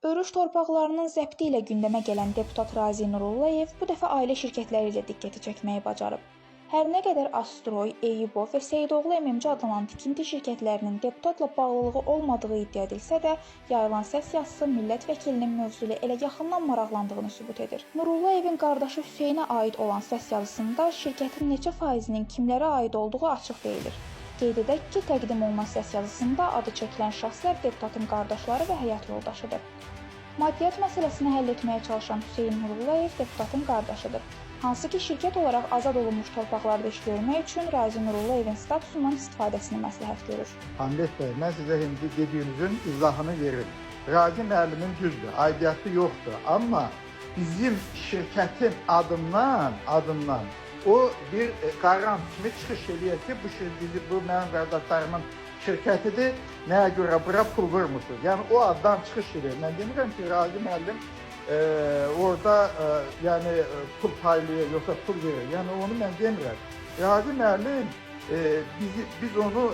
Örüş torpaqlarının zəbti ilə gündəmə gələn deputat Razi Nurullayev bu dəfə ailə şirkətləri ilə diqqəti çəkməyi bacarıb. Hər nə qədər Astroy, Eyübov və Seyidoğlu MMC adlanan tikinti şirkətlərinin deputatla bağlılığı olmadığı iddia edilsə də, yayılan səs yazısı millət vəkilinin mövzu ilə elə yaxından maraqlandığını sübut edir. Nurullayevin qardaşı Hüseynə aid olan səs yazısında şirkətin neçə faizinin kimlərə aid olduğu açıq deyilir. Qeyd edək ki, təqdim olunan səs yazısında adı çəkilən şəxslər deputatın qardaşları və həyat yoldaşıdır. Maddiyyat məsələsini həll etməyə çalışan Hüseyn Nurullayev deputatın qardaşıdır. Hansı ki, şirkət olaraq azad olunmuş torpaqlarda iş görmək üçün Razi Nurullayevin statusundan istifadəsini məsləhət görür. Hamid bəy, mən sizə indi dediyinizin izahını verim. Razi müəllimin düzdür, aidiyyatı yoxdur. Amma bizim şirkətin adından o bir qarant kimi çıxış eləyir ki, bu mənim qardaşlarımın şirkətidir, nəyə görə bura pul vurmuşuz. Yəni o addan çıxış edir. Mən demirəm ki, Razi müəllim orada yəni pul paylayır, yoxsa pul verir. Yəni onu mən demirəm. Razi müəllim biz onu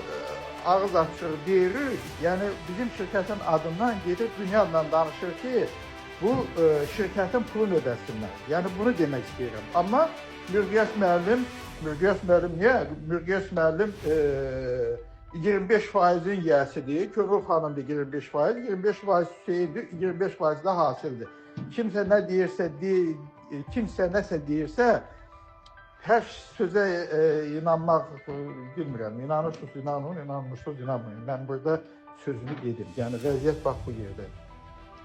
ağız açır deyirik. Yəni bizim şirkətin adından gedib dünyayla danışır ki, bu şirkətin pulunu ödəsinlər. Yəni bunu demək istəyirəm. Amma Mürgəs müəllim niyə? Mürgəs müəllim 25%-in yiyəsidir. Körov xanım da 25%, 25% Hüseyndir, 25% də Hasildir. Kimsə nə deyirsə, kimsə nəsə deyirsə, hər sözə inanmaq bilmirəm. İnanırsınız, inanın, inanmırsınız, inanmayın. Mən burada sözünü dedim. Yəni vəziyyət bax bu yerdə.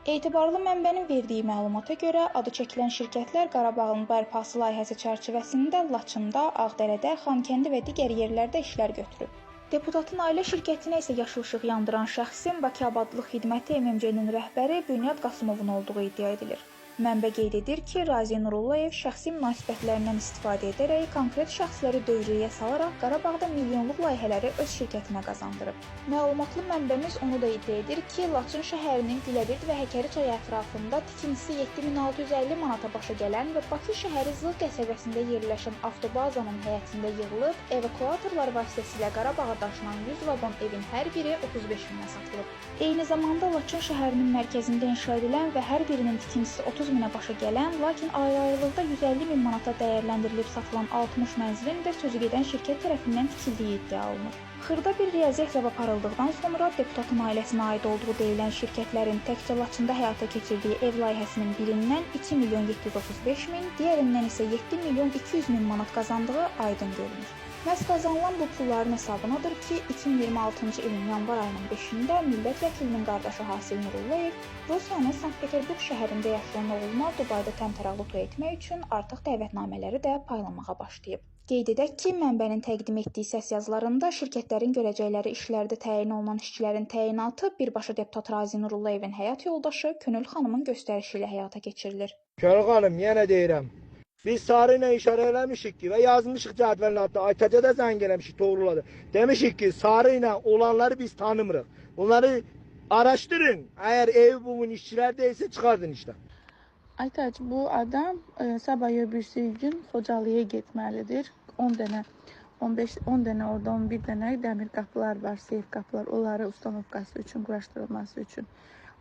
Etibarlı mənbənin verdiyi məlumata görə adı çəkilən şirkətlər Qarabağın bərpası layihəsi çərçivəsində Laçında, Ağdərədə, Xankəndi və digər yerlərdə işlər götürüb. Deputatın ailə şirkətinə isə yaşıl işıq yandıran şəxsin Bakı Abadlıq Xidməti MMC-nin rəhbəri Bünyad Qasımovun olduğu iddia edilir. Mənbə qeyd edir ki, Razi Nurullayev şəxsi münasibətlərindən istifadə edərək konkret şəxsləri dövrəyə salaraq Qarabağda milyonluq layihələri öz şirkətinə qazandırıb. Məlumatlı mənbəmiz onu da iddia edir ki, Laçın şəhərinin Güləbird və Həkəri çayı ətrafında tikintisi 7650 manata başa gələn və Bakı şəhəri Zığ qəsəbəsində yerləşən avtobazanın həyətində yığılıb, evakuatorlar vasitəsilə Qarabağa daşınan 100 vagon evin hər biri 35 minə satılıb. Eyni zamanda Laçın şəhərinin mərkəzində inşa edilən və hər birinin tikintisi 30 minə başa gələn, lakin ayrı-ayrılıqda 150 min manata dəyərləndirilib satılan 60 mənzilin də sözügedən şirkət tərəfindən tikildiyi iddia olunur. Xırda bir riyazi hesab aparıldıqdan sonra deputatın ailəsinə aid olduğu deyilən şirkətlərin təkcə Laçında həyata keçirdiyi ev layihəsinin birindən 2 milyon 735 min, digərindən isə 7 milyon 200 min manat qazandığı aydın görünür. Məhz qazanılan bu pulların hesabınadır ki, 2026-cı ilin yanvar ayının 5-də millət vəkilinin qardaşı Hasil Nurullayev Rusiyanın Sankt-Peterburq şəhərində yaşayan oğluna Dubayda təmtəraqlı toy etmək üçün artıq dəvətnamələri də paylanmağa başlayıb. Qeyd edək ki, mənbənin təqdim etdiyi səs yazılarında şirkətlərin görəcəkləri işlərdə təyin olunan işçilərin təyinatı birbaşa deputat Razi Nurullayevin həyat yoldaşı Könül xanımın göstərişi ilə həyata keçirilir. Könül xanım, yenə deyirəm. Biz sarı ilə işarə eləmişik ki və yazmışıq cədvəlin adına, ATC-də zəng eləmişik, doğruladı. Demişik ki, sarı ilə olanları biz tanımırıq. Bunları araşdırın. Əgər Eyübovun işçilər deyilsə, çıxardın işdən. Aytac, bu adam sabah öbürsü gün Xocalıya getməlidir. 10 dənə orada 11 dənə dəmir qapılar var, seyf qapılar. Onları ustanovkası üçün, quraşdırılması üçün.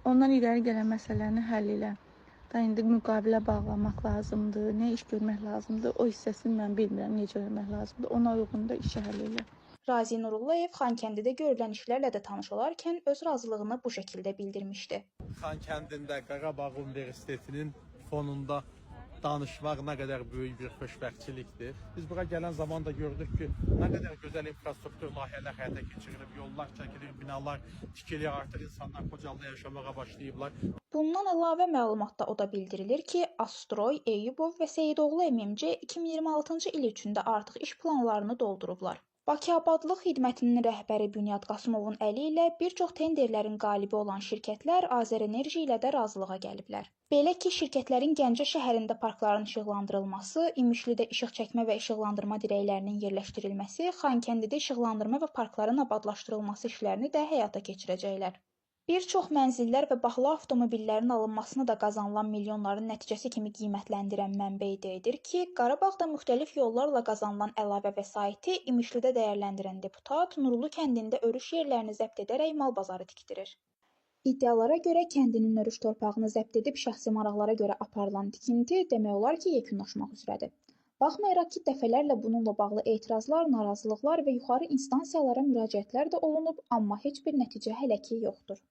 Ondan irəli gələn məsələni həll elə. İndi müqavilə bağlamaq lazımdır, nə iş görmək lazımdır, o hissəsini mən bilmirəm, necə görmək lazımdır, ona uyğun da işi həll elə. Razi Nurullayev Xankəndidə görülən işlərlə də tanış olarkən öz razılığını bu şəkildə bildirmişdi. Xankəndində Qarabağ Universitetinin fonunda danışmaq nə qədər böyük bir xoşbəxtçilikdir. Biz bura gələn zaman da gördük ki, nə qədər gözəl infrastruktur layihələr həyata keçirilib, yollar çəkilir, binalar tikilir, artıq insanlar Xocalıda yaşamağa başlayıblar. Bundan əlavə məlumatda o da bildirilir ki, Astroy, Eyübov və Seyidoğlu MMC 2026-cı il üçün də artıq iş planlarını doldurublar. Bakı Abadlıq Xidmətinin rəhbəri Bünyad Qasımovun əli ilə bir çox tenderlərin qalibi olan şirkətlər Azərenerji ilə də razılığa gəliblər. Belə ki, şirkətlərin Gəncə şəhərində parkların işıqlandırılması, İmişlidə işıq çəkmə və işıqlandırma dirəklərinin yerləşdirilməsi, Xankəndidə işıqlandırma və parkların abadlaşdırılması işlərini də həyata keçirəcəklər. Bir çox mənzillər və bahalı avtomobillərin alınmasını da qazanılan milyonların nəticəsi kimi qiymətləndirən mənbə iddia edir ki, Qarabağda müxtəlif yollarla qazanılan əlavə vəsaiti İmişlidə dəyərləndirən deputat Nurlu kəndində örüş yerlərini zəbt edərək mal bazarı tikdirir. İddialara görə kəndinin örüş torpağını zəbt edib şəxsi maraqlara görə aparılan tikinti demək olar ki, yekunlaşmaq üzrədir. Baxmayaraq ki, dəfələrlə bununla bağlı etirazlar, narazılıqlar və yuxarı instansiyalara müraciətlər də olunub, amma heç bir nəticə hələ ki yoxdur.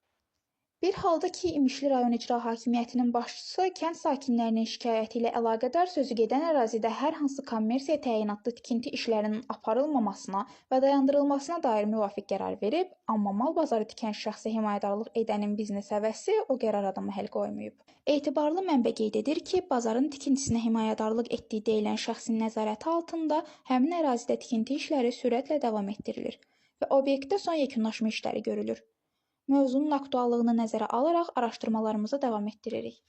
Bir halda ki, İmişli rayon icra hakimiyyətinin başçısı kənd sakinlərinin şikayəti ilə əlaqədar sözü gedən ərazidə hər hansı kommersiya təyinatlı tikinti işlərinin aparılmamasına və dayandırılmasına dair müvafiq qərar verib, amma mal bazarı tikən şəxsə himayədarlıq edənin biznes həvəsi o qərara da məhəl qoymayıb. Etibarlı mənbə qeyd edir ki, bazarın tikintisinə himayədarlıq etdiyi deyilən şəxsin nəzarəti altında həmin ərazidə tikinti işləri sürətlə davam etdirilir və obyektdə son yekunlaşma işləri görülür. Mövzunun aktuallığını nəzərə alaraq araşdırmalarımıza davam etdiririk.